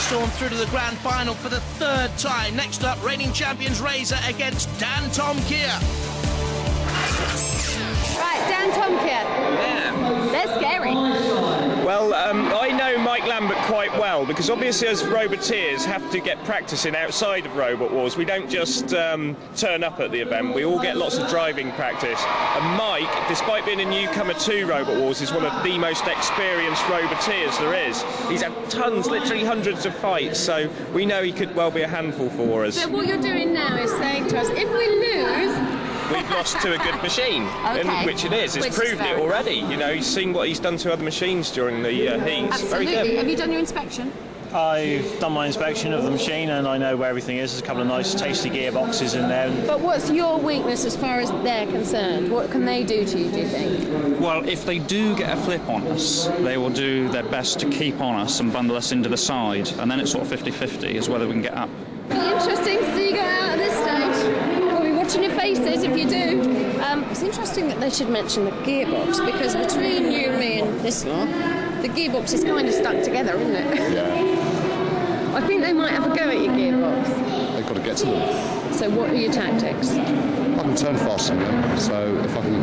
stormed through to the grand final for the third time. Next up, reigning champions Razer against Dantomkia. Right, Dantomkia. Yeah. They're scary. Well, I know Mike Lambert quite well because obviously as Roboteers have to get practicing outside of Robot Wars. We don't just turn up at the event, we all get lots of driving practice. And Mike, despite being a newcomer to Robot Wars, is one of the most experienced Roboteers there is. He's had tons, literally hundreds of fights, so we know he could well be a handful for us. So what you're doing now is saying to us, if we lose... We've lost to a good machine, okay. Which it is. It's proved it already. You know, he's seen what he's done to other machines during the heats. Absolutely. Very good. Have you done your inspection? I've done my inspection of the machine and I know where everything is. There's a couple of nice tasty gearboxes in there. But what's your weakness as far as they're concerned? What can they do to you, do you think? Well, if they do get a flip on us, they will do their best to keep on us and bundle us into the side, and then it's sort of 50-50 as whether we can get up. It'll be interesting to see you go out at this stage. We'll be watching your faces if you do. It's interesting that they should mention the gearbox, because between you, me and this lot, the gearbox is kind of stuck together, isn't it? Yeah. I think they might have a go at your gearbox. They've got to get to them. So what are your tactics? I can turn fast on them, so if I can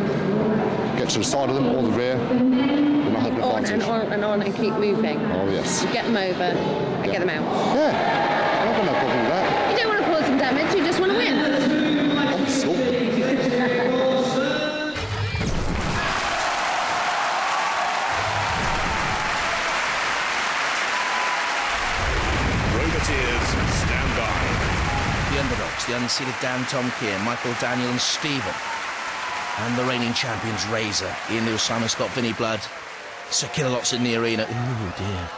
get to the side of them or the rear, then I have an advantage. And keep moving. Oh, yes. You get them over and get them out. Yeah, I've got no problem with that. You don't want to cause them damage, you just want to win. I'm sorry. Stand by. The underdogs, the unseeded Dantomkia, Michael, Daniel and Stephen. And the reigning champions Razer, Ian Lewis, Simon Scott, Vinnie Blood. Sir Killalot's in the arena. Ooh, dear.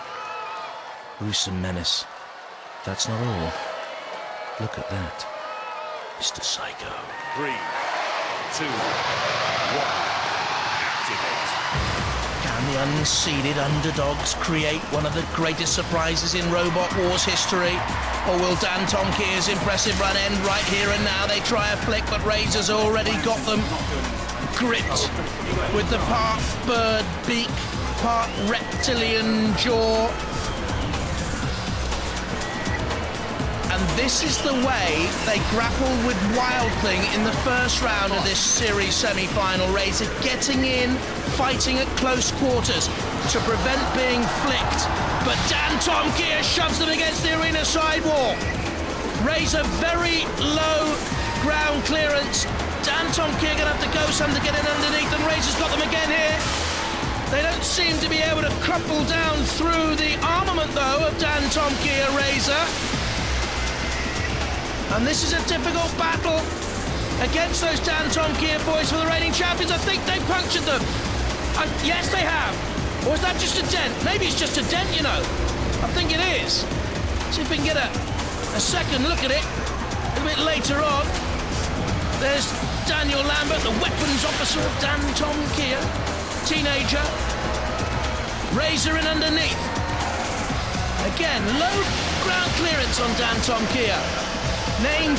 Gruesome menace. That's not all. Look at that. Mr. Psycho. 3, 2, 1. Activate. Can the unseeded underdogs create one of the greatest surprises in Robot Wars history? Or will Dantomkia's impressive run end right here and now? They try a flick, but Razer's already got them gripped with the part bird beak, part reptilian jaw. And this is the way they grappled with Wild Thing in the first round of this series semi-final. Razer getting in, fighting at close quarters to prevent being flicked. But Dantomkia shoves them against the arena sidewall. Razer very low ground clearance. Dantomkia gonna have to go some to get in underneath, and Razer's got them again here. They don't seem to be able to crumple down through the armament though of Dantomkia Razer. And this is a difficult battle against those Dantomkia boys for the reigning champions. I think they punctured them. Yes, they have. Or is that just a dent? Maybe it's just a dent, you know. I think it is. See if we can get a second look at it a bit later on. There's Daniel Lambert, the weapons officer of Dantomkia, teenager. Razer in underneath. Again, low ground clearance on Dantomkia. Named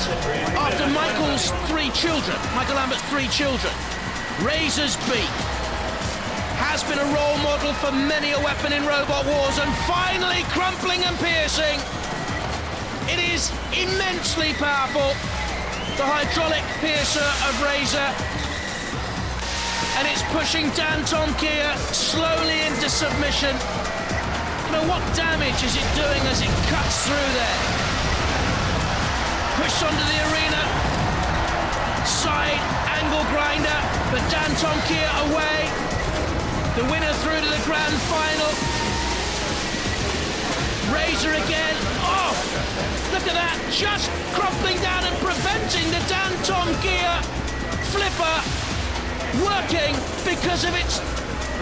after Michael's 3 children, Michael Lambert's 3 children. Razer's beak has been a role model for many a weapon in Robot Wars, and finally crumpling and piercing. It is immensely powerful, the hydraulic piercer of Razer, and it's pushing Dantomkia slowly into submission. You know, what damage is it doing as it cuts through there? Pushed onto the arena, side angle grinder, but Dantomkia away. The winner through to the grand final. Razer again, oh, look at that, just crumpling down and preventing the Dantomkia flipper working because of its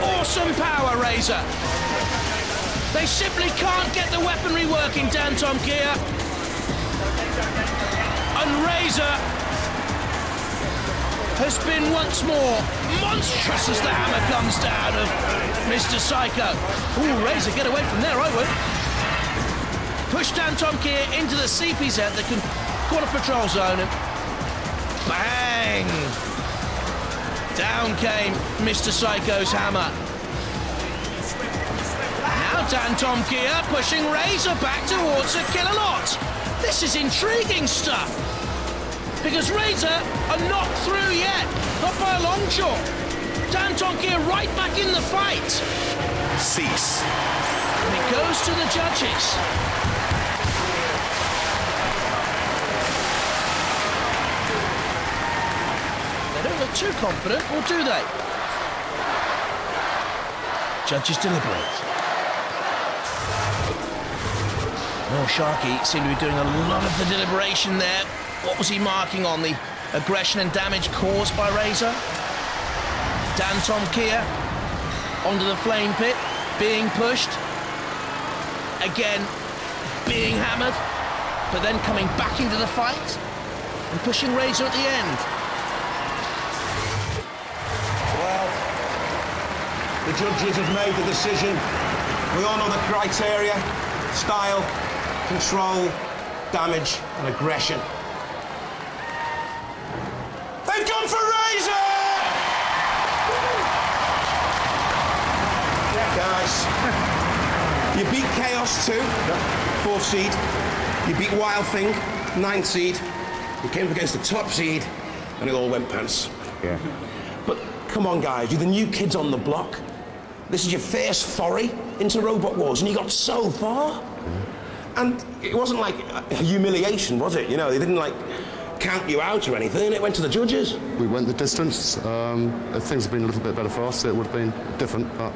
awesome power, Razer. They simply can't get the weaponry working, Dantomkia. And Razer has been once more monstrous as the hammer comes down of Mr. Psycho. Ooh, Razer, get away from there, I would. Push Dantomkia into the CPZ, the corner patrol zone, and bang! Down came Mr. Psycho's hammer. Now Now Dantomkia pushing Razer back towards a Killalot. This is intriguing stuff. Because Razer are not through yet. Not by a long chalk. Dantomkia right back in the fight. Cease. And it goes to the judges. They don't look too confident, or do they? Judges deliberate. Well, Sharky seemed to be doing a lot of the deliberation there. What was he marking on? The aggression and damage caused by Razer? Dantomkia onto the flame pit, being pushed. Again, being hammered, but then coming back into the fight and pushing Razer at the end. Well, the judges have made the decision. We all know the criteria: style, control, damage, and aggression. They've gone for Razer! Yeah, guys. You beat Chaos 2, 4th seed. You beat Wild Thing, 9th seed. You came up against the top seed, and it all went pants. Yeah. But come on, guys, you're the new kids on the block. This is your first foray into Robot Wars, and you got so far. And it wasn't like a humiliation, was it? You know, they didn't like count you out or anything. It went to the judges. We went the distance. If things had been a little bit better for us, it would have been different, but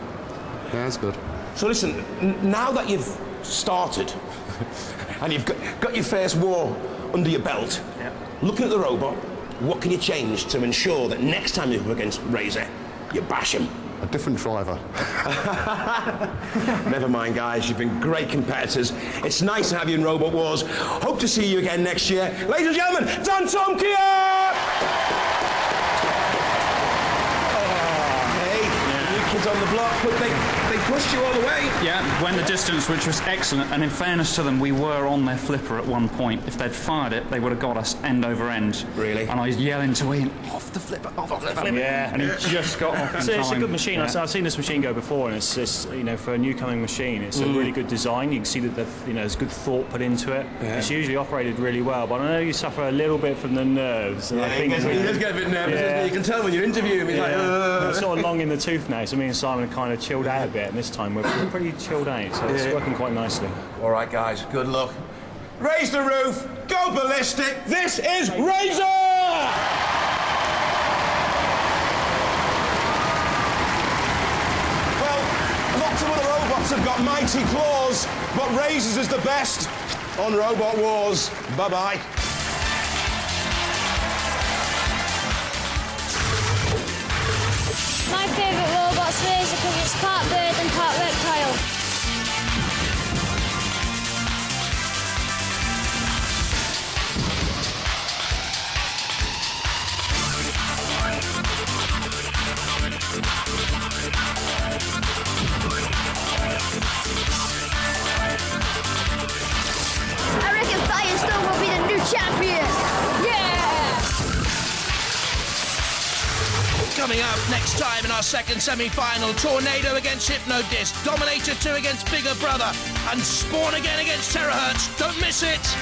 yeah, it's good. So listen, now that you've started and you've got your first war under your belt, looking at the robot, what can you change to ensure that next time you're up against Razer, you bash him? A different driver. Never mind, guys. You've been great competitors. It's nice to have you in Robot Wars. Hope to see you again next year. Ladies and gentlemen, Dantomkia! New kids on the block, but they pushed you all the way. Yeah, went the distance, which was excellent. And in fairness to them, we were on their flipper at one point. If they'd fired it, they would have got us end over end. Really? And I was yelling to Ian, off the flipper, off the flipper. Yeah. And he just got off in time. It's a good machine. Yeah. I've seen this machine go before, and it's you know, for a new coming machine, it's a really good design. You can see that there's good thought put into it. Yeah. It's usually operated really well, but I know you suffer a little bit from the nerves. And I think he does get a bit nervous, doesn't he? You can tell when you're interviewing him. He's like, It's sort of long in the tooth now, so me and Simon kind of chilled out a bit, and this time we're pretty chilled out, so it's working quite nicely. All right, guys, good luck. Raise the roof, go ballistic. This is Razer! Well, lots of other robots have got mighty claws, but Razer's is the best on Robot Wars. Bye-bye. My favourite robot's Razer because it's part bird and part reptile. I reckon Firestone will be the new champion. Yeah! Coming up next time in our second semi-final, Tornado against Hypnodisc, Dominator 2 against Bigger Brother, and Spawn again against Terahertz. Don't miss it!